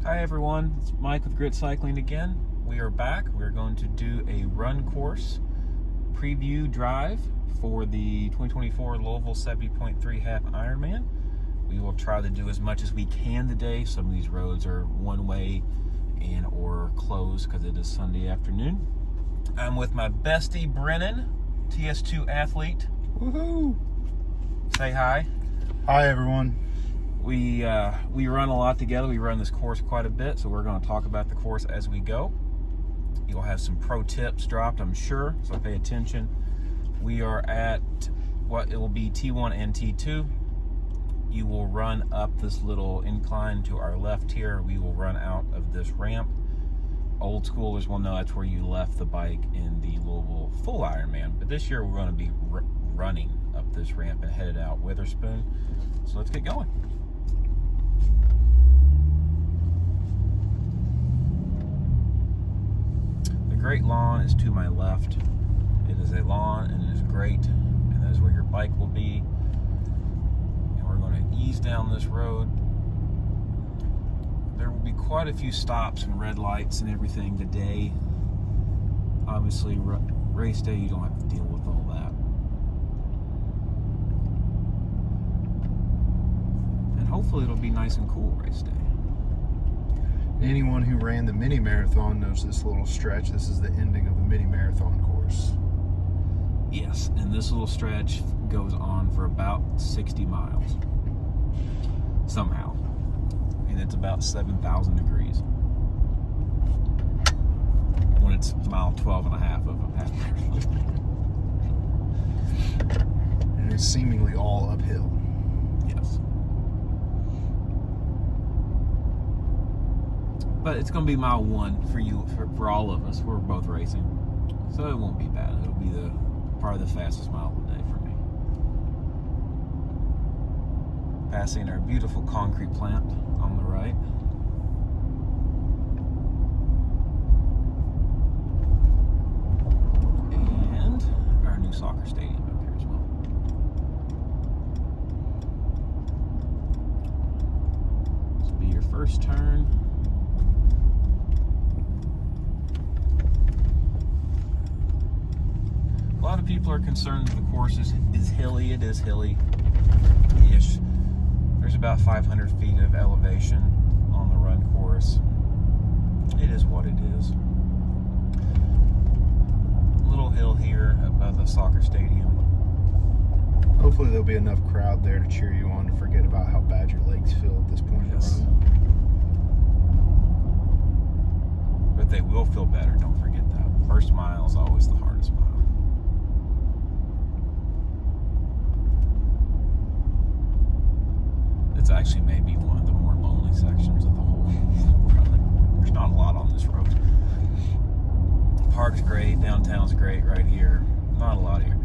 Hi everyone, it's Mike with Grit Cycling again. We are back. We're going to do a run course preview drive for the 2024 Louisville 70.3 half Ironman. We will try to do as much as we can today. Some of these roads are one way and or closed because it is Sunday afternoon. I'm with my bestie Brennan, Ts2 athlete. Woohoo! Say hi. Hi everyone. We run a lot together. We run this course quite a bit, so we're going to talk about the course as we go. You'll have some pro tips dropped, I'm sure, so pay attention. We are at what it will be T1 and T2. You will run up this little incline to our left here. We will run out of this ramp. Old schoolers will know that's where you left the bike in the Louisville full Ironman, but this year we're going to be running up this ramp and headed out Witherspoon. So let's get going. The great lawn is to my left. It is a lawn and it is great, and that is where your bike will be. And we're going to ease down this road. There will be quite a few stops and red lights and everything today. Obviously, race day, you don't have to deal with all that. And hopefully it'll be nice and cool race day. Anyone who ran the mini marathon knows this little stretch. This is the ending of the mini marathon course. Yes, and this little stretch goes on for about 60 miles. Somehow. And it's about 7,000 degrees. When it's mile 12 and a half of a half marathon. And it's seemingly all uphill. Yes. But it's going to be mile one for you, for all of us. We're both racing. So it won't be bad. It'll be probably the fastest mile of the day for me. Passing our beautiful concrete plant on the right. And our new soccer stadium up here as well. This will be your first turn. A lot of people are concerned that the course is hilly. It is hilly-ish. There's about 500 feet of elevation on the run course. It is what it is. Little hill here above the soccer stadium. Hopefully there'll be enough crowd there to cheer you on to forget about how bad your legs feel at this point in the run. But they will feel better, don't forget that. First mile is always the hardest mile. It's actually maybe one of the more lonely sections of the whole run. There's not a lot on this road. Park's great, downtown's great right here. Not a lot here.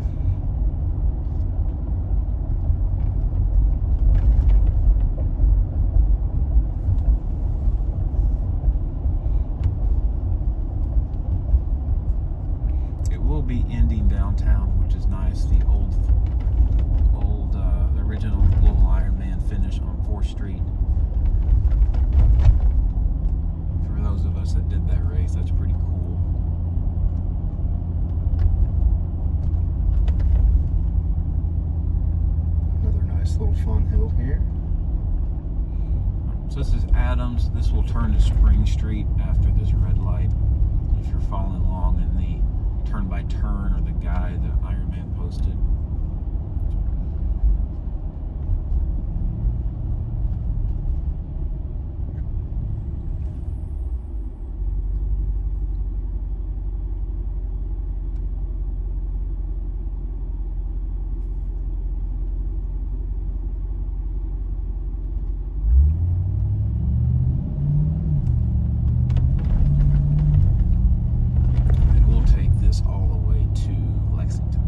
It will be ending downtown, which is nice. The the original Louisville Ironman finish on 4th Street. For those of us that did that race, that's pretty cool. Another nice little fun hill here. So this is Adams. This will turn to Spring Street after this red light. If you're following along in the turn by turn or the guide that Ironman posted. All the way to Lexington.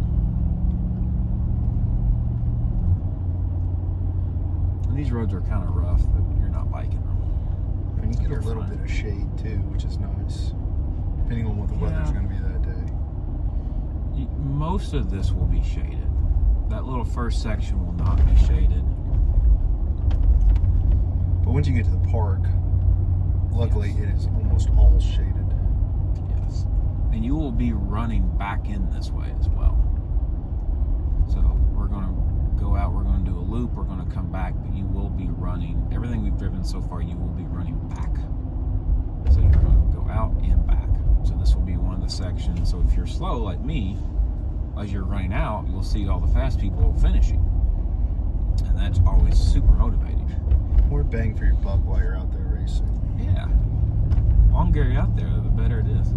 And these roads are kind of rough, but you're not biking them. And you get a little bit of shade too, which is nice, depending on what the weather's going to be that day. Most of this will be shaded. That little first section will not be shaded. But once you get to the park, Luckily, Yes. it is almost all shaded. Yes. And you will be running back in this way as well. So we're going to go out, we're going to do a loop, we're going to come back, but you will be running. Everything we've driven so far, you will be running back. So you're going to go out and back. So this will be one of the sections. So if you're slow like me, as you're running out, you'll see all the fast people finishing. And that's always super motivating. More bang for your buck while you're out there racing. Yeah. The longer you're out there, the better it is.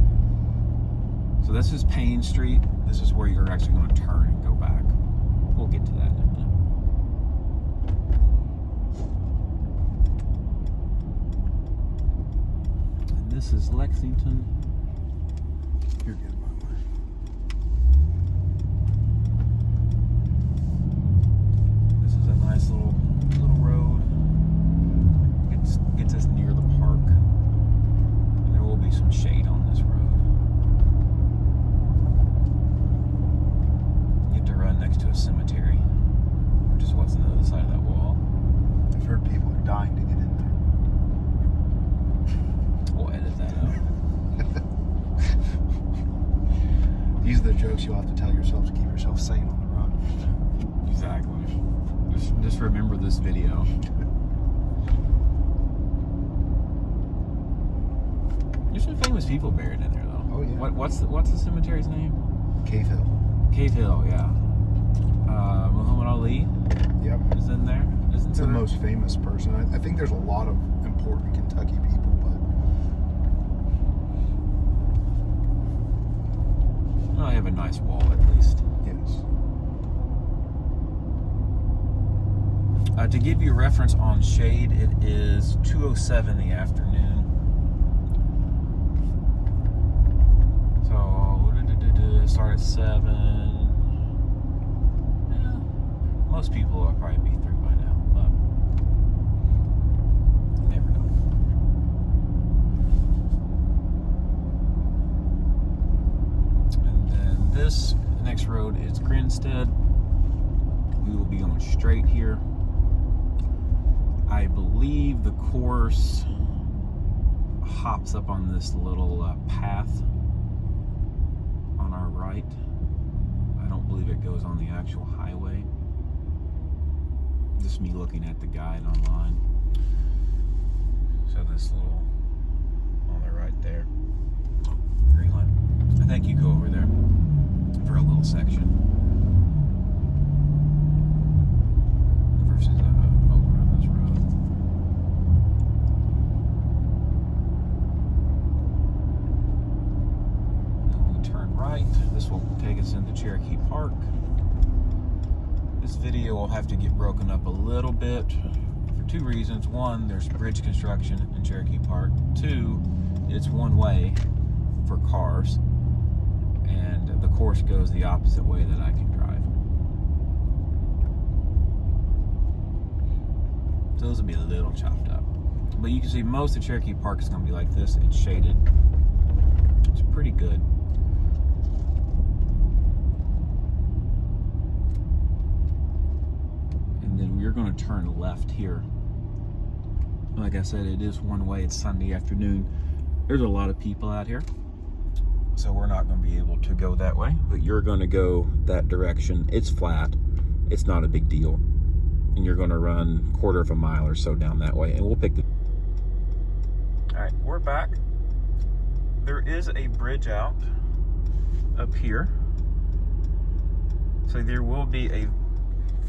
So this is Payne Street. This is where you're actually going to turn and go back. We'll get to that in a minute. And this is Lexington. You're good, by the way. This is a nice little road. Gets us near the park. And there will be some shade on this road. You have to run next to a cemetery, which is what's on the other side of that wall. I've heard people are dying to get in there. We'll edit that out. These are the jokes you'll have to tell yourself to keep yourself sane on the run. Exactly. Just remember this video. There's some famous people buried in there, though. Oh, yeah. What's the cemetery's name? Cave Hill. Cave Hill, yeah. Muhammad Ali Yep. is in there. Isn't It's the there? most famous person. I think there's a lot of important Kentucky people, but Well, I have a nice wall at least. yes. To give you a reference on shade, it is 2:07 in the afternoon. So start at 7. Yeah, most people will probably be through by now, but you never know. And then this next road is Grinstead. We will be going straight here. I believe the course hops up on this little path on our right. I don't believe it goes on the actual highway. Just me looking at the guide online. So this little on the right there, green line. I think you go over there for a little section versus over on this road. Then we turn right. This will take us into Cherokee Park. This video will have to get broken up a little bit for two reasons. One, there's bridge construction in Cherokee Park. Two, it's one way for cars, and the course goes the opposite way that I can drive. So those will be a little chopped up. But you can see most of Cherokee Park is going to be like this. It's shaded. It's pretty good. And then we're going to turn left here. Like I said, it is one way. It's Sunday afternoon. There's a lot of people out here, so we're not going to be able to go that way, but you're going to go that direction. It's flat. It's not a big deal. And you're going to run a quarter of a mile or so down that way, and we'll pick the... All right, we're back. There is a bridge out up here. So there will be a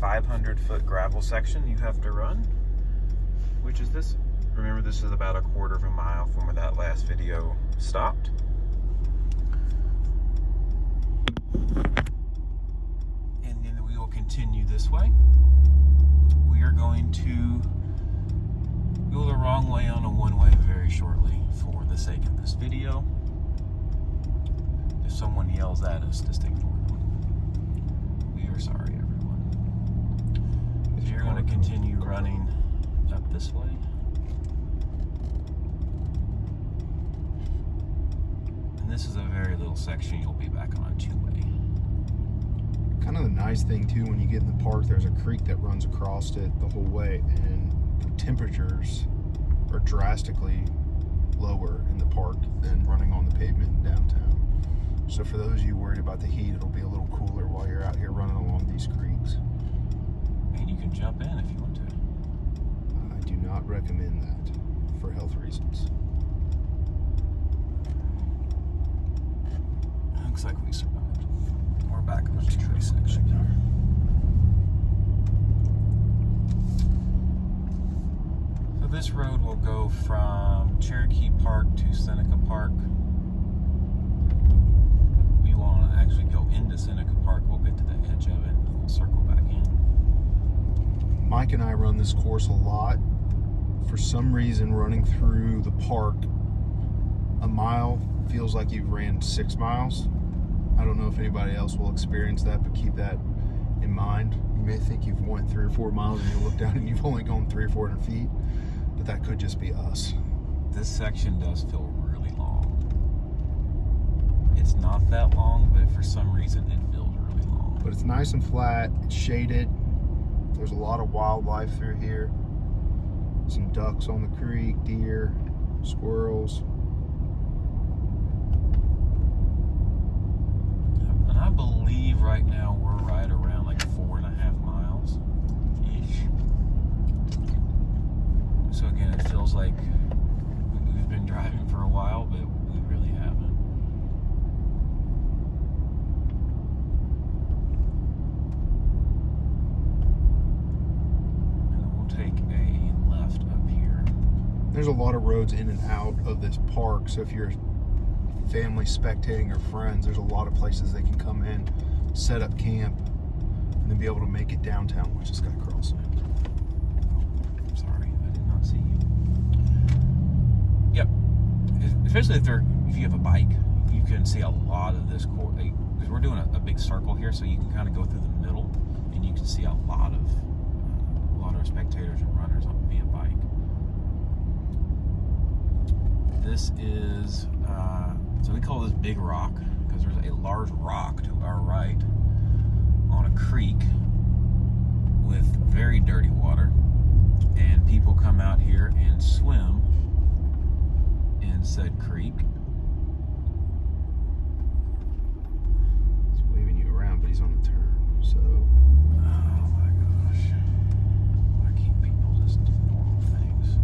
500-foot gravel section you have to run, which is this. Remember, this is about a quarter of a mile from where that last video stopped. And then we will continue this way. We are going to go the wrong way on a one-way very shortly for the sake of this video. If someone yells at us, just ignore them. We are sorry, everyone. If you're going to continue running up this way. And this is a very little section. You'll be back on a two-way. Kind of the nice thing too, when you get in the park, there's a creek that runs across it the whole way, and the temperatures are drastically lower in the park than running on the pavement in downtown. So for those of you worried about the heat, it'll be a little cooler while you're out here running along these creeks. And you can jump in if you want to. I do not recommend that for health reasons. Looks like we survived. We're back in the tree section here. So this road will go from Cherokee Park to Seneca Park. We want to actually go into Seneca Park. We'll get to the edge of it and we'll circle back in. Mike and I run this course a lot. For some reason, running through the park, a mile feels like you've ran 6 miles. I don't know if anybody else will experience that, but keep that in mind. You may think you've went 3 or 4 miles and you look down and you've only gone 300 or 400 feet, but that could just be us. This section does feel really long. It's not that long, but for some reason it feels really long. But it's nice and flat, it's shaded. There's a lot of wildlife through here. Some ducks on the creek, deer, squirrels. And I believe right now we're right around like 4.5 miles ish. So again, it feels like we've been driving for a while, but we really haven't. And then we'll take a left up here. There's a lot of roads in and out of this park, so if you're family spectating or friends, there's a lot of places they can come in, set up camp, and then be able to make it downtown. Watch this guy crossing. Oh, sorry, I did not see you. Yep, especially if you have a bike, you can see a lot of this course because we're doing a big circle here, so you can kind of go through the middle, and you can see a lot of spectators and runners via bike. This is. So we call this Big Rock because there's a large rock to our right on a creek with very dirty water, and people come out here and swim in said creek. He's waving you around, but he's on a turn, so. Oh my gosh. Why can't people just do normal things?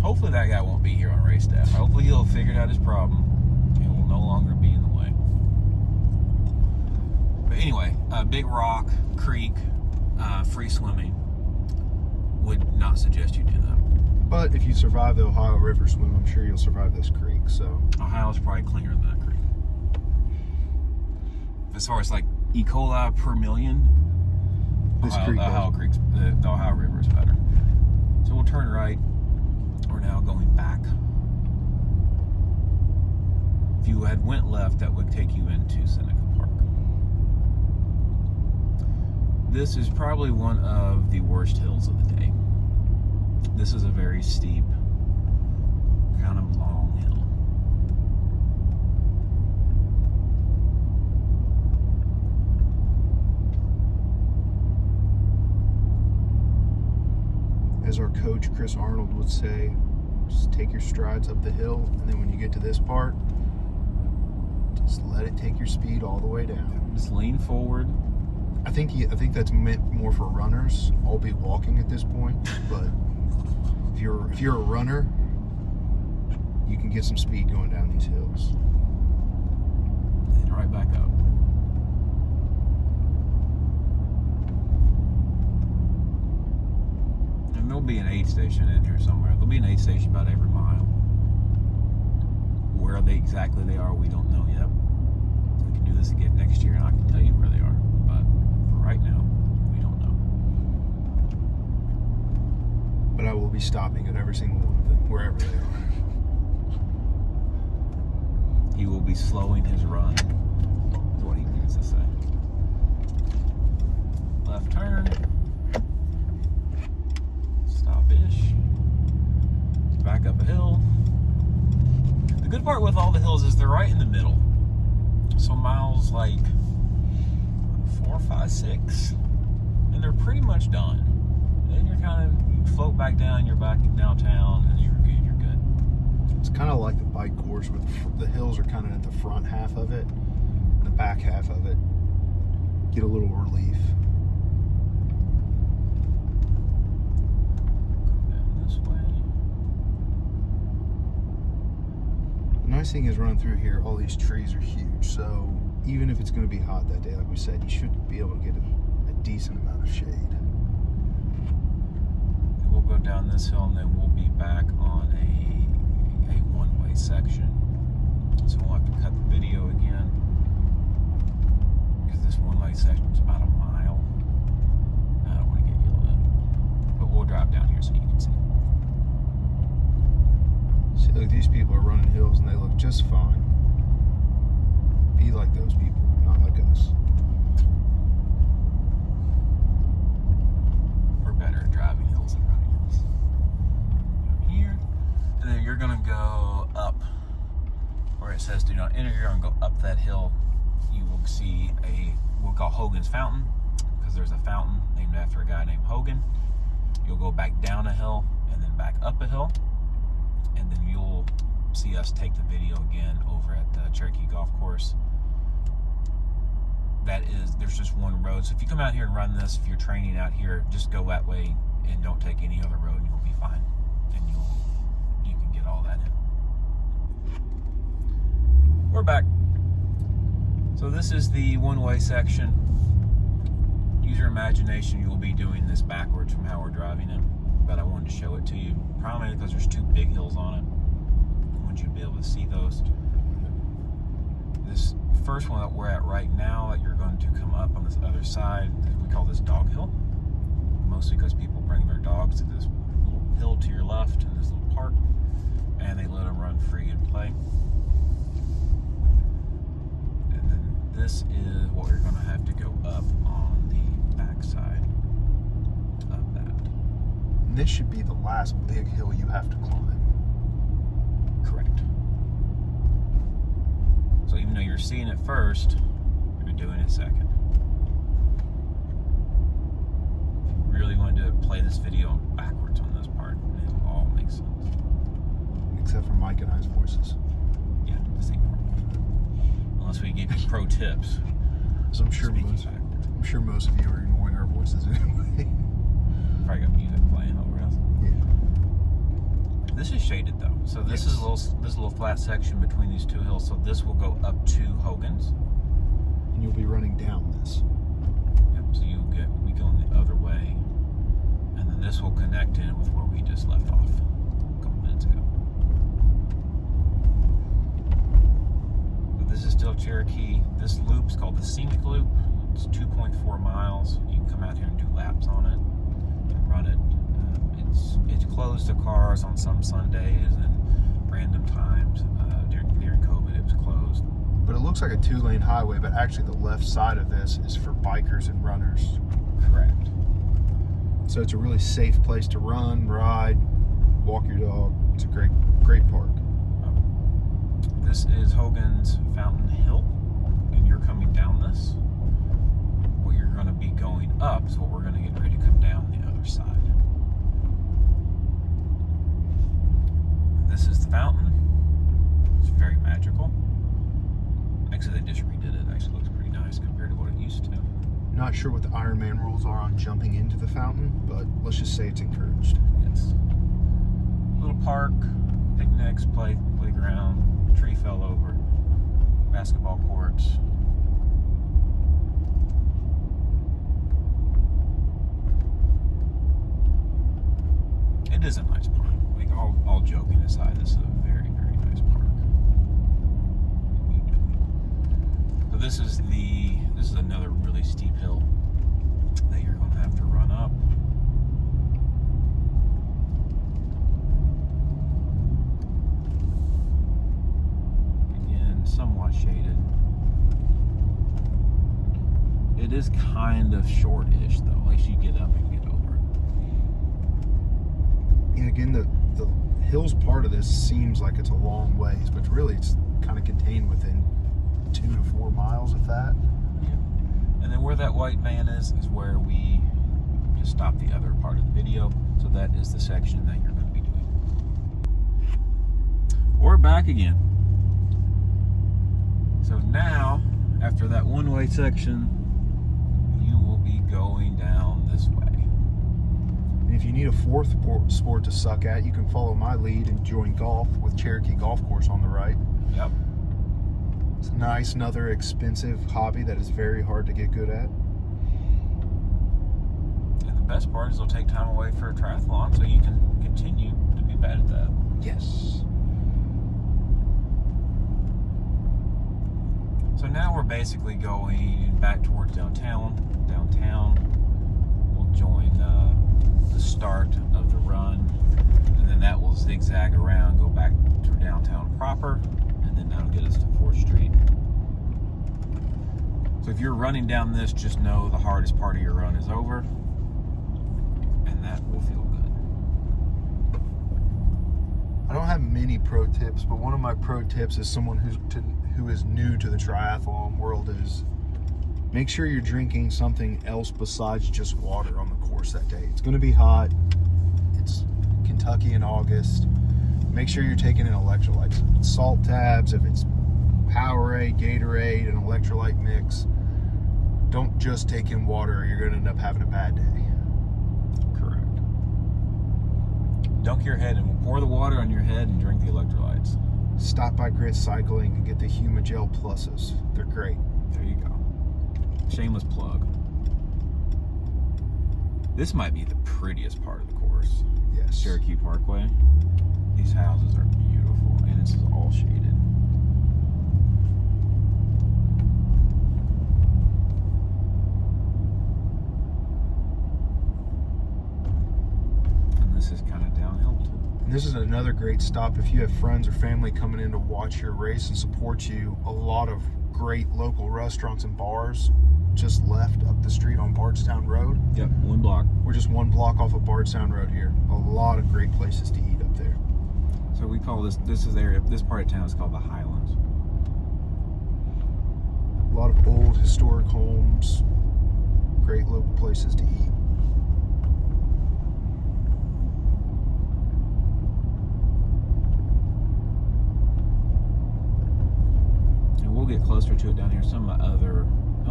Hopefully that guy won't be here on race day. Hopefully he'll have figured out his problem and will no longer be in the way. But anyway, Big Rock, creek, free swimming. Would not suggest you do that. But if you survive the Ohio River swim, I'm sure you'll survive this creek, so. Ohio's probably cleaner than that creek. As far as like E. coli per million, This the Ohio River is better. So we'll turn right. We're now going back. If you had went left, that would take you into Seneca Park. This is probably one of the worst hills of the day. This is a very steep, kind of long hill. As our coach Chris Arnold would say, just take your strides up the hill, and then when you get to this part, just let it take your speed all the way down. Just lean forward. I think that's meant more for runners. I'll be walking at this point, but if you're a runner, you can get some speed going down these hills. And right back up. And there'll be an aid station in here somewhere. There'll be an aid station about every mile. Where exactly they are, we don't know yet. We can do this again next year and I can tell you where they are. But for right now, we don't know. But I will be stopping at every single one of them, wherever they are. He will be slowing his run, is what he means to say. Left turn. Stop-ish. Back up a hill. The good part with all the hills is they're right in the middle. So miles like 4, 5, 6, and they're pretty much done. Then you're you float back down, you're back downtown, and you're It's kind of like the bike course where the hills are kind of at the front half of it, and the back half of it. Get a little relief. Down this way. The nice thing is running through here, all these trees are huge, so even if it's going to be hot that day, like we said, you should be able to get a decent amount of shade. We'll go down this hill and then we'll be back on a one-way section. So we'll have to cut the video again because this one-way section is about a mile. I don't want to get yelled at, but we'll drop down here so you can see. See, look, these people are running hills and they look just fine. Be like those people, not like us. We're better at driving hills than running hills. Down here, and then you're gonna go up where it says do not enter. You're gonna go up that hill. You will see we'll call Hogan's Fountain because there's a fountain named after a guy named Hogan. You'll go back down a hill and then back up a hill, and then you'll see us take the video again over at the Cherokee Golf Course. There's just one road. So if you come out here and run this, if you're training out here, just go that way and don't take any other road and you'll be fine. And you can get all that in. We're back. So this is the one-way section. Use your imagination. You will be doing this backwards from how we're driving it. But I wanted to show it to you, primarily because there's two big hills on it. I want you to be able to see those. This first one that we're at right now, that you're going to come up on this other side, we call this dog hill. Mostly because people bring their dogs to this little hill to your left in this little park, and they let them run free and play. And then this is what you're going to have to go up on the back side of that. And this should be the last big hill you have to climb. Correct. So even though you're seeing it first, you're doing it second. If you really want to play this video backwards on this part, it'll all make sense. Except for Mike and I's voices. Yeah, the same part. Unless we give you pro tips. So I'm sure most of you are ignoring our voices anyway. Probably got music playing over us. Yeah. This is shaded though, so this is this little flat section between these two hills. So this will go up to Hogan's, And you'll be running down this. Yep. So we going the other way, and then this will connect in with where we just left off a couple minutes ago. But this is still Cherokee. This loop's called the Scenic Loop. It's 2.4 miles. You can come out here and do laps on it and run it. It's closed to cars on some Sundays and random times. During COVID, it was closed. But it looks like a 2-lane highway, but actually the left side of this is for bikers and runners. Correct. So it's a really safe place to run, ride, walk your dog. It's a great park. This is Hogan's Fountain Hill, and you're coming down this. What you're going to be going up is what we're going to get ready to come down the other side. This is the fountain. It's very magical. Actually, they just redid it. It actually looks pretty nice compared to what it used to. Not sure what the Ironman rules are on jumping into the fountain, but let's just say it's encouraged. Yes. Little park, picnics, playground, tree fell over, basketball courts. It is a nice park. Like all joking aside, this is a very, very nice park. So this is another really steep hill that you're going to have to run up. Again, somewhat shaded. It is kind of short-ish though. Like you get up and get over it. And again, the hills part of this seems like it's a long ways, but really it's kind of contained within 2 to 4 miles of that. Yeah. And then where that white van is where we just stopped the other part of the video. So that is the section that you're going to be doing. or back again. So now, after that one-way section, you will be going down this way. And if you need a fourth sport to suck at, you can follow my lead and join golf with Cherokee Golf Course on the right. Yep. It's a nice, another expensive hobby that is very hard to get good at. And the best part is it'll take time away for a triathlon, so you can continue to be bad at that. Yes. So now we're basically going back towards downtown. We'll join the start of the run, and then that will zigzag around, go back to downtown proper, and then that'll get us to 4th Street. So if you're running down this, just know the hardest part of your run is over, and that will feel good. I don't have many pro tips, but one of my pro tips is someone who is new to the triathlon world is make sure you're drinking something else besides just water on the course that day. It's going to be hot. It's Kentucky in August. Make sure you're taking in electrolytes. Salt tabs, if it's Powerade, Gatorade, an electrolyte mix. Don't just take in water or you're going to end up having a bad day. Correct. Dunk your head and pour the water on your head and drink the electrolytes. Stop by Grit Cycling and get the Humagel Pluses. They're great. There you go. Shameless plug. This might be the prettiest part of the course. Yes. Cherokee Parkway. These houses are beautiful, and it's all shaded. And this is kind of downhill too. And this is another great stop if you have friends or family coming in to watch your race and support you. A lot of great local restaurants and bars just left up the street on Bardstown Road. Yep, 1 block. We're just 1 block off of Bardstown Road here. A lot of great places to eat up there. So we call this part of town is called the Highlands. A lot of old historic homes, great local places to eat. And we'll get closer to it down here. Some of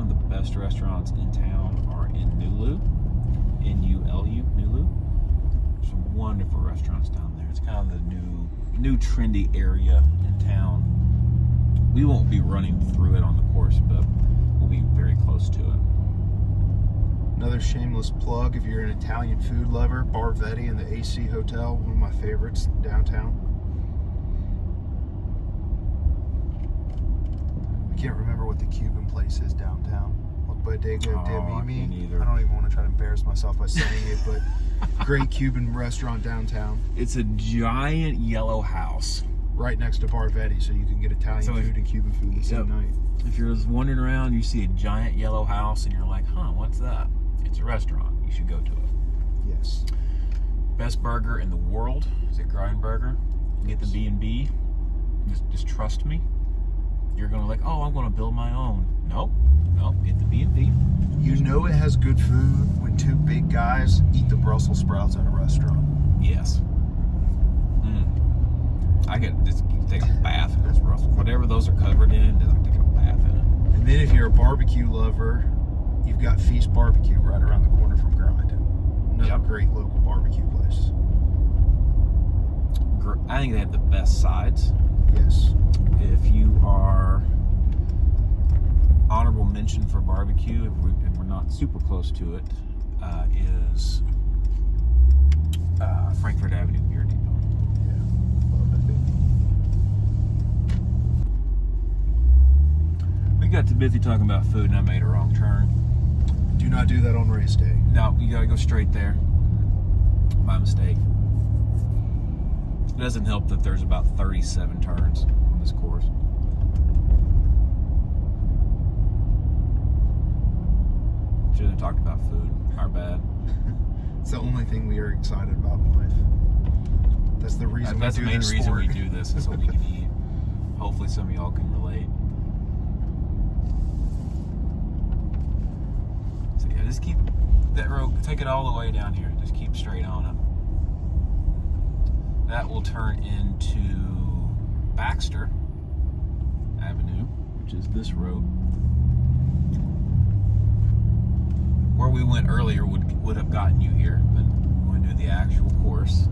the best restaurants in town are in Nulu, N-U-L-U, Nulu. There's some wonderful restaurants down there. It's kind of the new trendy area in town. We won't be running through it on the course, but we'll be very close to it. Another shameless plug, if you're an Italian food lover, Bar Vetti in the AC Hotel, one of my favorites downtown. I can't remember what the Cuban place is downtown. Bodega de Mimi. I don't even want to try to embarrass myself by saying it, but great Cuban restaurant downtown. It's a giant yellow house right next to Bar Vetti, so you can get Italian food and Cuban food the same night. If you're just wandering around, you see a giant yellow house, and you're like, what's that? It's a restaurant. You should go to it. Yes. Best burger in the world is at Grindburger. Get the B&B. Just trust me. You're going to I'm going to build my own. Nope. Get the B&B. You know it has good food when 2 big guys eat the Brussels sprouts at a restaurant. Yes. I could just take a bath in those Brussels. Whatever those are covered in, I take a bath in it. And then if you're a barbecue lover, you've got Feast Barbecue right around the corner from Grind. Another great local barbecue place. I think they have the best sides. Yes. If you are honorable mention for barbecue, and we're not super close to it, is Frankfurt Avenue Beer Depot. Yeah, love that baby. We got too busy talking about food, and I made a wrong turn. Do not do that on race day. No, you gotta go straight there. My mistake. It doesn't help that there's about 37 turns on this course. Should have talked about food. Our bad. It's the only thing we are excited about in life. That's the reason That's we the do main this reason sport. we do this, is so we can eat. Hopefully some of y'all can relate. So yeah, just keep that road, take it all the way down here. Just keep straight on it. That will turn into Baxter Avenue, which is this road. Where we went earlier would have gotten you here, but we're going to do the actual course.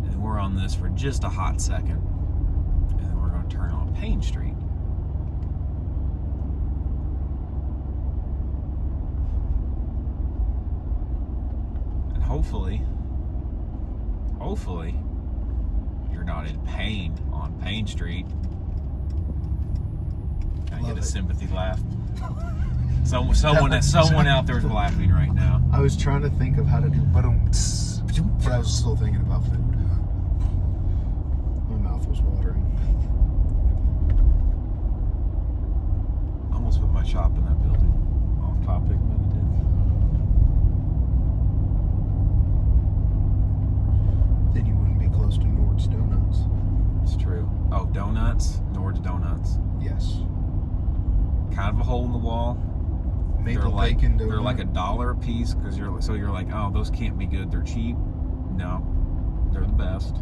And we're on this for just a hot second. And then we're going to turn on Payne Street. And hopefully, you're not in pain on Payne Street. Can I get a sympathy laugh? Someone out there is laughing right now. I was trying to think of how to do but I was still thinking about food. My mouth was watering. I almost put my shop in that building. Off topic, but I did. Then you wouldn't be close to Nord's Donuts. It's true. Oh, donuts? Nord's Donuts. Yes. Kind of a hole in the wall. Maple bacon donut. They're like $1 a piece because you're like, oh, those can't be good. They're cheap. No, they're the best.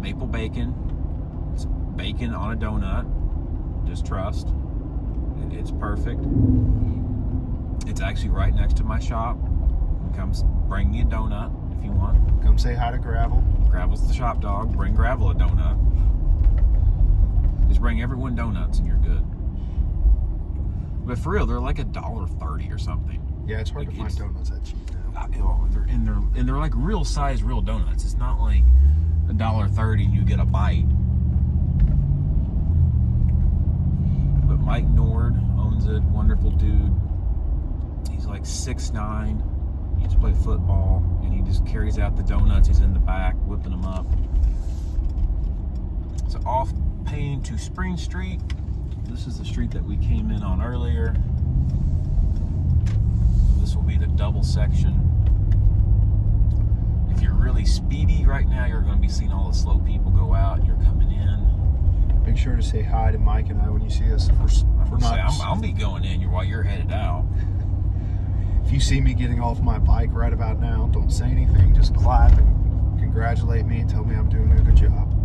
Maple bacon. It's bacon on a donut. Just trust. It's perfect. It's actually right next to my shop. Come bring me a donut if you want. Come say hi to Gravel. Gravel's the shop dog. Bring Gravel a donut. Just bring everyone donuts and you're good. But for real, they're like $1.30 or something. Yeah, it's hard to find donuts that cheap now. They're like real size, real donuts. It's not like $1.30 and you get a bite. But Mike Nord owns it. Wonderful dude. He's like 6'9". He used to play football, and he just carries out the donuts. He's in the back whipping them up. So off Payne to Spring Street. This is the street that we came in on earlier. This will be the double section. If you're really speedy right now, you're going to be seeing all the slow people go out and you're coming in. Make sure to say hi to Mike and I when you see us. I'll be going in while you're headed out. If you see me getting off my bike right about now, don't say anything. Just clap and congratulate me and tell me I'm doing a good job.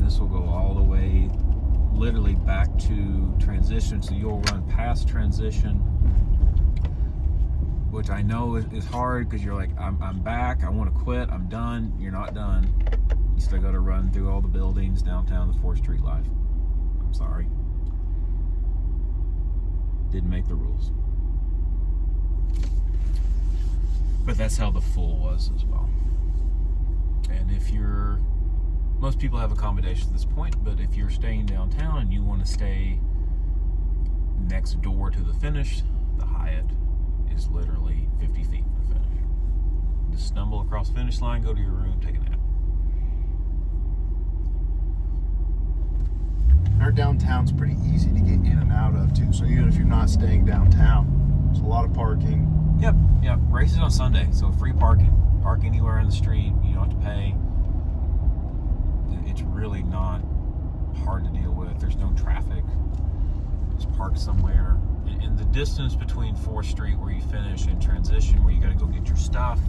This will go all the way literally back to transition, so you'll run past transition, which I know is hard because you're like, I'm back, I want to quit, I'm done. You're not done. You still got to run through all the buildings downtown, the 4th Street life. I'm sorry, didn't make the rules, but that's how the full was as well. And if you're most people have accommodations at this point, but if you're staying downtown and you want to stay next door to the finish, the Hyatt is literally 50 feet from the finish. Just stumble across the finish line, go to your room, take a nap. Our downtown's pretty easy to get in and out of too, so even if you're not staying downtown, there's a lot of parking. Yep. Races on Sunday, so free parking. Park anywhere in the street, you don't have to pay. It's really not hard to deal with. There's no traffic. Just park somewhere. And the distance between 4th Street where you finish and transition where you got to go get your stuff,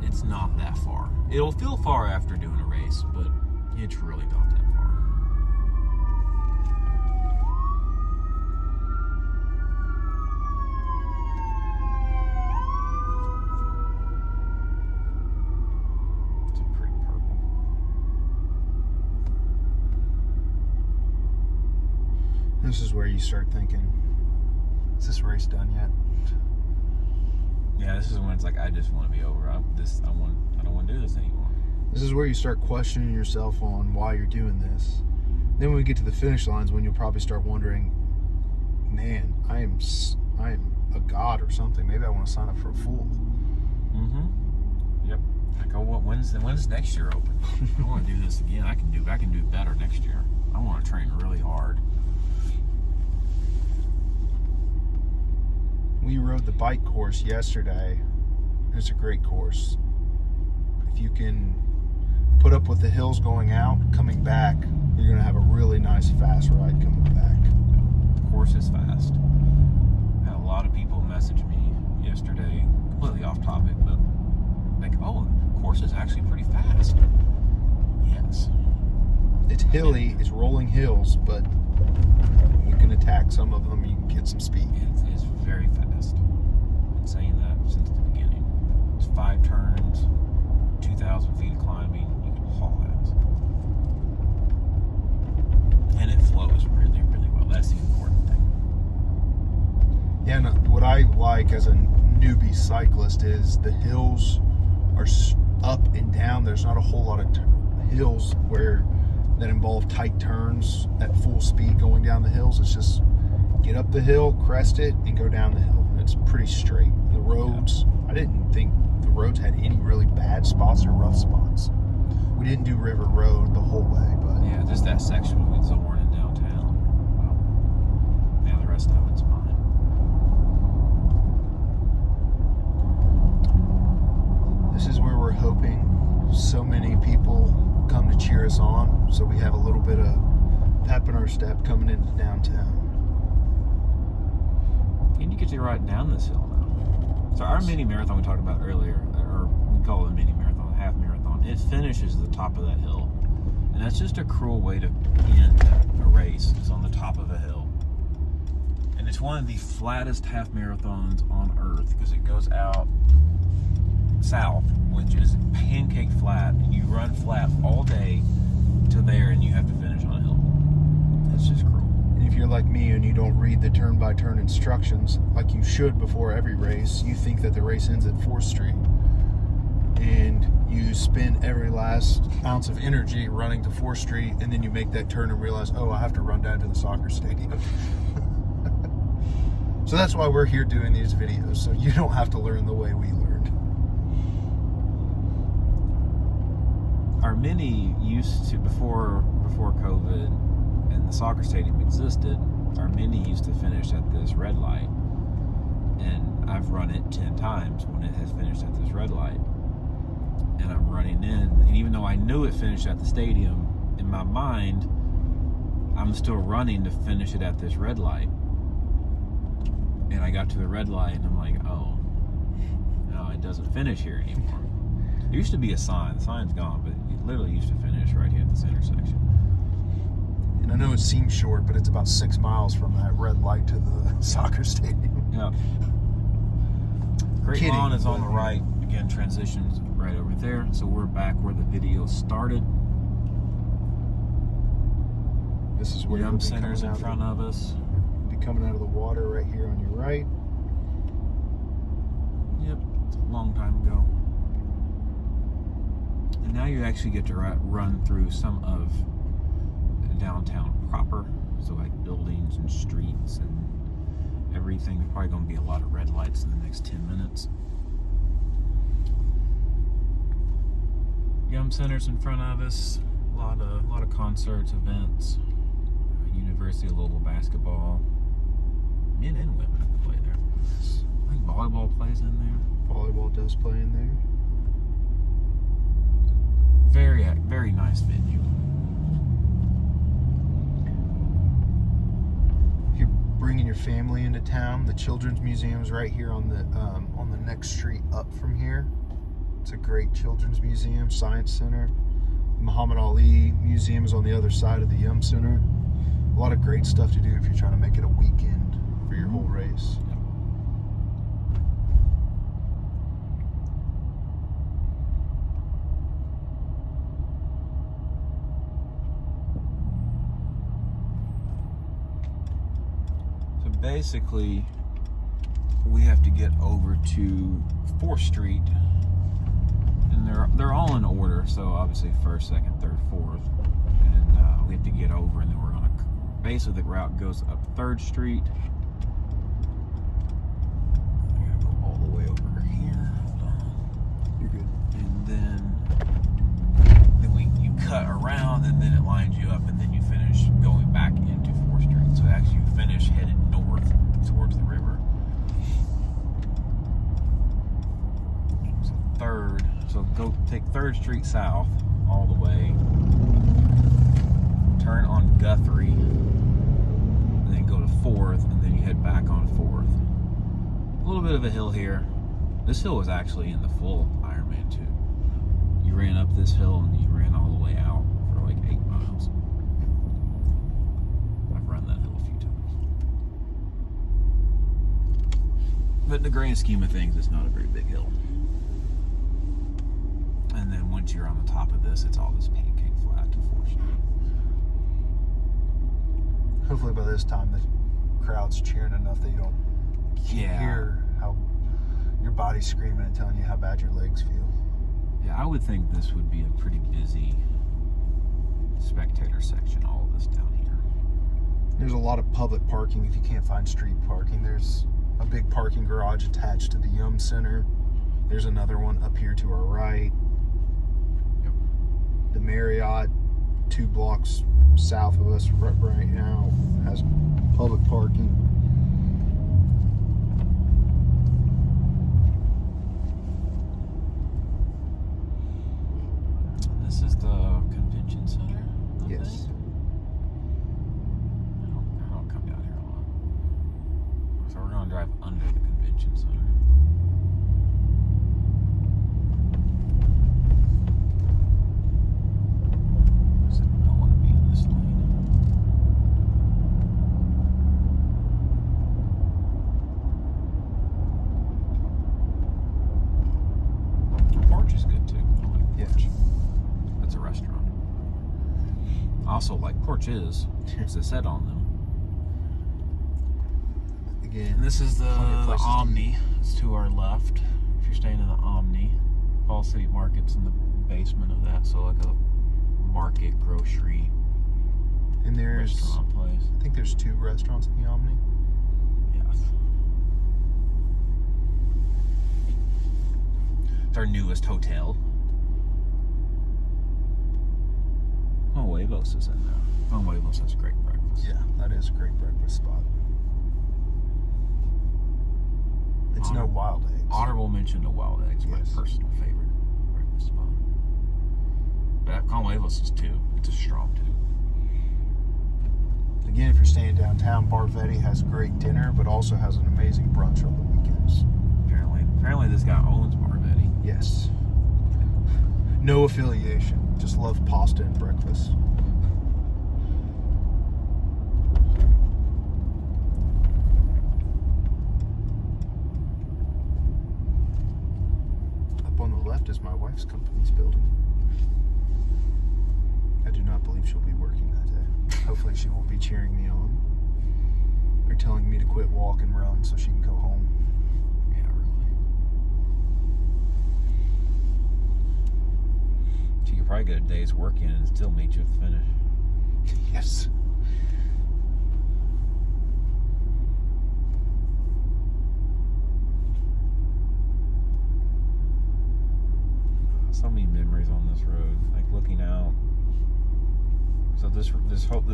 it's not that far. It'll feel far after doing a race, but it's really not that far. This is where you start thinking, is this race done yet? Yeah, this is when it's like, I just want to be over. I don't want to do this anymore. This is where you start questioning yourself on why you're doing this. Then when we get to the finish lines, when you'll probably start wondering, man, I am a god or something. Maybe I want to sign up for a full. Yep. Like, oh, when's next year open? I want to do this again. I can do better next year. I want to train really hard. We rode the bike course yesterday. It's a great course. If you can put up with the hills going out, coming back, you're going to have a really nice fast ride coming back. The course is fast. I had a lot of people message me yesterday actually pretty fast. Yes. It's hilly, it's rolling hills, but you can attack some of them, you can get some speed. It's very fast. I've been saying that since the beginning. It's 5 turns, 2,000 feet of climbing, you can haul ass. And it flows really, really well. That's the important thing. Yeah, and what I like as a newbie cyclist is the hills are up and down. There's not a whole lot of hills that involve tight turns at full speed going down the hills. It's just get up the hill, crest it, and go down the hill. And it's pretty straight. The roads, I didn't think the roads had any really bad spots or rough spots. We didn't do River Road the whole way, but Yeah, just that section between Zorn and downtown. Yeah, the rest of it's fine. this is where we're hoping so many people come to cheer us on, so we have a little bit of pep in our step coming into downtown. And you get to ride down this hill now. So our mini marathon we talked about earlier, or we call it a mini marathon, a half marathon, it finishes at the top of that hill. And that's just a cruel way to end a race, is on the top of a hill. And it's one of the flattest half marathons on earth because it goes out south, which is pancake flat, and you run flat all day to there, and you have to finish on a hill. It's just cruel. And if you're like me and you don't read the turn-by-turn instructions like you should before every race, you think that the race ends at 4th Street. And you spend every last ounce of energy running to 4th Street, and then you make that turn and realize, oh, I have to run down to the soccer stadium. So that's why we're here doing these videos, so you don't have to learn the way we learned. Our mini used to, before COVID and the soccer stadium existed, our mini used to finish at this red light. And I've run it 10 times when it has finished at this red light. And I'm running in, and even though I knew it finished at the stadium, in my mind, I'm still running to finish it at this red light. And I got to the red light, and I'm like, oh, no, it doesn't finish here anymore. There used to be a sign. The sign's gone, but it literally used to finish right here at this intersection. And I know it seems short, but it's about 6 miles from that red light to the soccer stadium. Yeah. Great Lawn is on the right. Again, transitions right over there. So we're back where the video started. This is where Yum you'll be Center's in coming front of us. You'll be coming out of the water right here on your right. Yep, it's a long time ago. And now you actually get to run through some of downtown proper. So like buildings and streets and everything. There's probably going to be a lot of red lights in the next 10 minutes. Yum Center's in front of us. A lot of concerts, events. University of Louisville basketball. Men and women play there. I think volleyball plays in there. Volleyball does play in there. Very, very nice venue. If you're bringing your family into town, the Children's Museum is right here on the next street up from here. It's a great children's museum, science center. The Muhammad Ali Museum is on the other side of the Yum Center. A lot of great stuff to do if you're trying to make it a weekend for your whole race. So basically, we have to get over to 4th Street, and they're all in order. So obviously 1st, 2nd, 3rd, 4th, and we have to get over, and then we're gonna. Basically, the route goes up 3rd Street. I gotta go all the way over here. Hold on. You're good. And then you cut around, and then it lines you up, and then you finish going back into 4th Street. So actually, you finish headed north towards the river. So 3rd. So go take 3rd Street south all the way. Turn on Guthrie, and then go to 4th, and then you head back on 4th. A little bit of a hill here. This hill was actually in the full Ironman too. You ran up this hill and you ran all the way out for like 8 miles. I've run that hill a few times. But in the grand scheme of things, it's not a very big hill. And then once you're on the top of this, it's all this pancake flat to 4th Street. Hopefully by this time the crowd's cheering enough that you don't hear how your body's screaming and telling you how bad your legs feel. Yeah, I would think this would be a pretty busy spectator section, all of this down here. There's a lot of public parking if you can't find street parking. There's a big parking garage attached to the Yum Center. There's another one up here to our right. Yep. The Marriott, 2 blocks south of us right now, has public parking. This is the convention center? I Yes. think? I don't come down here a lot. So we're going to drive under the convention center. So I want to be in this lane. The porch is good too. I like Yeah. porch. That's a restaurant. Also, like porches, as I said on them. Again, And this is the plenty of places to Omni. It's to our left. If you're staying in the Omni, Fall City Market's in the basement of that, so like a market, grocery, and there's, restaurant place. I think there's 2 restaurants in the Omni. Yes. It's our newest hotel. Oh, Huevos is in there. Oh, Huevos has great breakfast. Yeah, that is a great breakfast spot. It's no wild eggs. Honorable mention to Wild Eggs, my Yes. personal favorite breakfast spot. But Con Huevos is 2. It's a strong 2. Again, if you're staying downtown, Barvetti has great dinner, but also has an amazing brunch on the weekends. Apparently this guy owns Marvetti. Yes. No affiliation. Just love pasta and breakfast. Up on the left is my wife's company's building. I do not believe she'll be working that day. Hopefully she won't be cheering me on. They're telling me to quit, walk, and run so she can go home. Yeah, really. She could probably get a day's work in and still meet you at the finish. Yes. So many memories on this road, like looking out. So this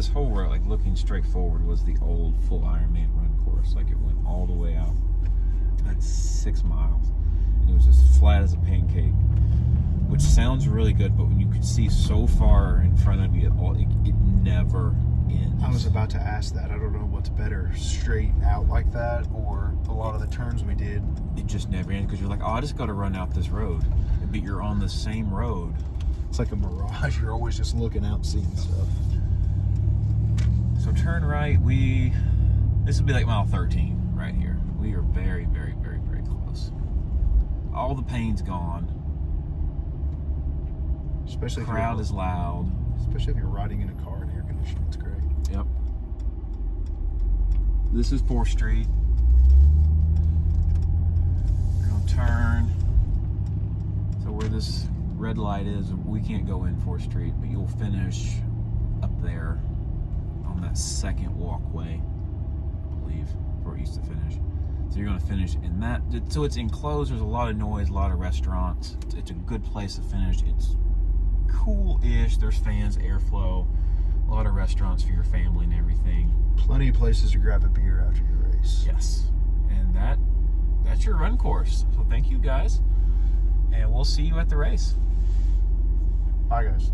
whole road, like looking straight forward, was the old full Ironman run course. Like it went all the way out. That's 6 miles, and it was as flat as a pancake, which sounds really good. But when you could see so far in front of you, it never ends. I was about to ask that. I don't know what's better, straight out like that, or a lot of the turns we did. It just never ends because you're like, oh, I just got to run out this road, but you're on the same road. It's like a mirage. You're always just looking out, seeing stuff. So turn right. This would be like mile 13 right here. We are very, very, very, very close. All the pain's gone. Especially if Crowd is loud. Especially if you're riding in a car and air conditioning's great. Yep. This is 4th Street. We're gonna turn. So where this red light is, we can't go in 4th Street, but you'll finish up there on that second walkway, I believe, where it used to finish. So you're gonna finish in that. So it's enclosed. There's a lot of noise, a lot of restaurants. It's a good place to finish. It's cool-ish. There's fans, airflow, a lot of restaurants for your family and everything. Plenty of places to grab a beer after your race. Yes, and that's your run course. So thank you guys, and we'll see you at the race. Bye, guys.